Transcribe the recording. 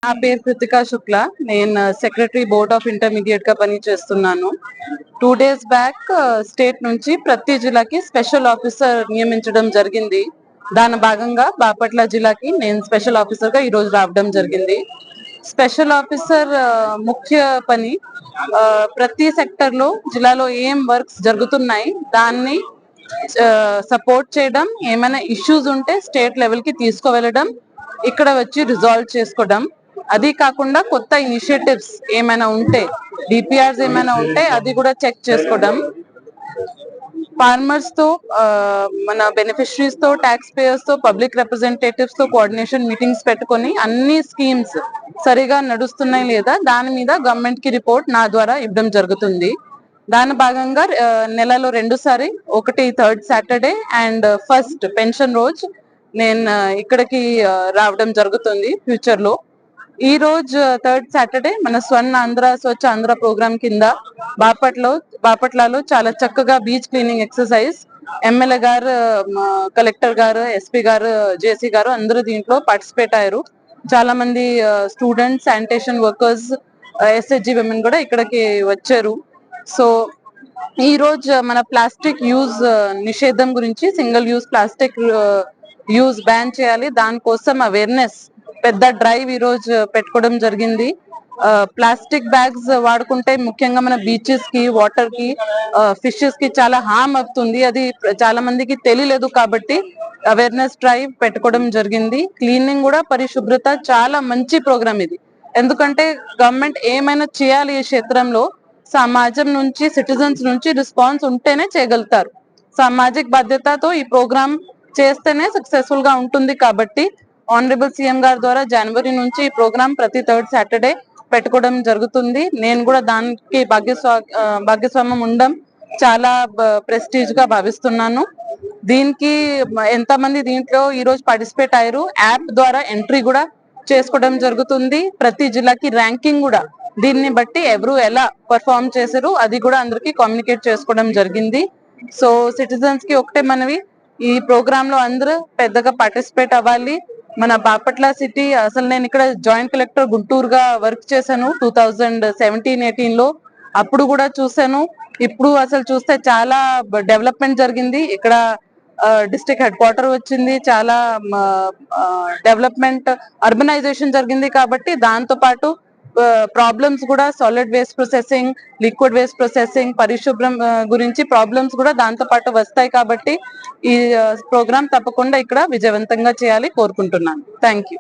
నా పేరు కృతికా శుక్లా. నేను సెక్రటరీ బోర్డ్ ఆఫ్ ఇంటర్మీడియట్ గా పని చేస్తున్నాను. 2 days బ్యాక్ స్టేట్ నుంచి ప్రతి జిల్లాకి స్పెషల్ ఆఫీసర్ నియమించడం జరిగింది. దాని భాగంగా బాపట్ల జిల్లాకి నేను స్పెషల్ ఆఫీసర్ గా ఈ రోజు రావడం జరిగింది. స్పెషల్ ఆఫీసర్ ముఖ్య పని ప్రతి సెక్టర్ లో జిల్లాలో ఏం వర్క్స్ జరుగుతున్నాయి దాన్ని సపోర్ట్ చేయడం, ఏమైనా ఇష్యూస్ ఉంటే స్టేట్ లెవెల్ కి తీసుకువెళ్ళడం, ఇక్కడ వచ్చి రిజాల్వ్ చేసుకోవడం. అది కాకుండా కొత్త ఇనిషియేటివ్స్ ఏమైనా ఉంటే, డిపిఆర్స్ ఏమైనా ఉంటే అది కూడా చెక్ చేసుకోవడం. ఫార్మర్స్ తో, మన బెనిఫిషరీస్ తో, ట్యాక్స్ పేయర్స్ తో, పబ్లిక్ రిప్రజెంటేటివ్స్ తో కోఆర్డినేషన్ మీటింగ్స్ పెట్టుకొని అన్ని స్కీమ్స్ సరిగా నడుస్తున్నాయి లేదా దాని మీద గవర్నమెంట్ కి రిపోర్ట్ నా ద్వారా ఇవ్వడం జరుగుతుంది. దాని భాగంగా నెలలో 2 సారి, ఒకటి 3rd Saturday and 1st pension రోజు నేను ఇక్కడికి రావడం జరుగుతుంది ఫ్యూచర్ లో. ఈ రోజు 3rd Saturday మన స్వచ్ఛ ఆంధ్ర ప్రోగ్రామ్ కింద బాపట్లలో చాలా చక్కగా బీచ్ క్లీనింగ్ ఎక్సర్సైజ్ ఎమ్మెల్యే గారు, కలెక్టర్ గారు, ఎస్పీ గారు, జేసీ గారు అందరూ దీంట్లో పార్టిసిపేట్ అయ్యారు. చాలా మంది students, sanitation workers, SHG women కూడా ఇక్కడికి వచ్చారు. సో ఈ రోజు మన ప్లాస్టిక్ యూజ్ నిషేధం గురించి, single use plastic use ban చేయాలి, దానికోసం అవేర్నెస్ పెద్ద డ్రైవ్ ఈ రోజు పెట్టుకోవడం జరిగింది. ప్లాస్టిక్ బ్యాగ్స్ వాడుకుంటే ముఖ్యంగా మన బీచెస్ కి, వాటర్ కి, ఫిషెస్ కి చాలా హార్మ్ అవుతుంది. అది చాలా మందికి తెలియలేదు కాబట్టి అవేర్నెస్ డ్రైవ్ పెట్టుకోవడం జరిగింది. క్లీనింగ్ కూడా, పరిశుభ్రత చాలా మంచి ప్రోగ్రామ్ ఇది. ఎందుకంటే గవర్నమెంట్ ఏమైనా చేయాలి ఈ క్షేత్రంలో సమాజం నుంచి, సిటిజన్స్ నుంచి రెస్పాన్స్ ఉంటేనే చేయగలుగుతారు. సామాజిక బాధ్యతతో ఈ ప్రోగ్రామ్ చేస్తేనే సక్సెస్ఫుల్ గా ఉంటుంది. కాబట్టి ఆనరబుల్ సీఎం గారి ద్వారా జనవరి నుంచి ఈ ప్రోగ్రామ్ ప్రతి 3rd Saturday పెట్టుకోవడం జరుగుతుంది. నేను కూడా దానికి భాగస్వామ్యం ఉండడం చాలా ప్రెస్టీజ్ గా భావిస్తున్నాను. దీనికి ఎంతమంది దీంట్లో ఈ రోజు పార్టిసిపేట్ అయ్యారు, యాప్ ద్వారా ఎంట్రీ కూడా చేసుకోవడం జరుగుతుంది. ప్రతి జిల్లాకి ర్యాంకింగ్ కూడా దీన్ని బట్టి ఎవరు ఎలా పర్ఫార్మ్ చేశారు అది కూడా అందరికి కమ్యూనికేట్ చేసుకోవడం జరిగింది. సో సిటిజన్స్ కి ఒకటే మనవి, ఈ ప్రోగ్రామ్ లో అందరూ పెద్దగా పార్టిసిపేట్ అవ్వాలి. మన బాపట్ల సిటీ, అసలు నేను ఇక్కడ జాయింట్ కలెక్టర్ గుంటూరుగా వర్క్ చేశాను 2017-18 లో. అప్పుడు కూడా చూసాను, ఇప్పుడు అసలు చూస్తే చాలా డెవలప్మెంట్ జరిగింది. ఇక్కడ డిస్ట్రిక్ట్ హెడ్ క్వార్టర్ వచ్చింది, చాలా డెవలప్మెంట్, అర్బనైజేషన్ జరిగింది. కాబట్టి దాంతో పాటు ప్రాబ్లమ్స్ కూడా, solid waste processing, liquid waste processing, పరిశుభ్రం గురించి ప్రాబ్లమ్స్ కూడా దాంతో పాటు వస్తాయి. కాబట్టి ఈ ప్రోగ్రామ్ తప్పకుండా ఇక్కడ విజయవంతంగా చేయాలి కోరుకుంటున్నాను. Thank you.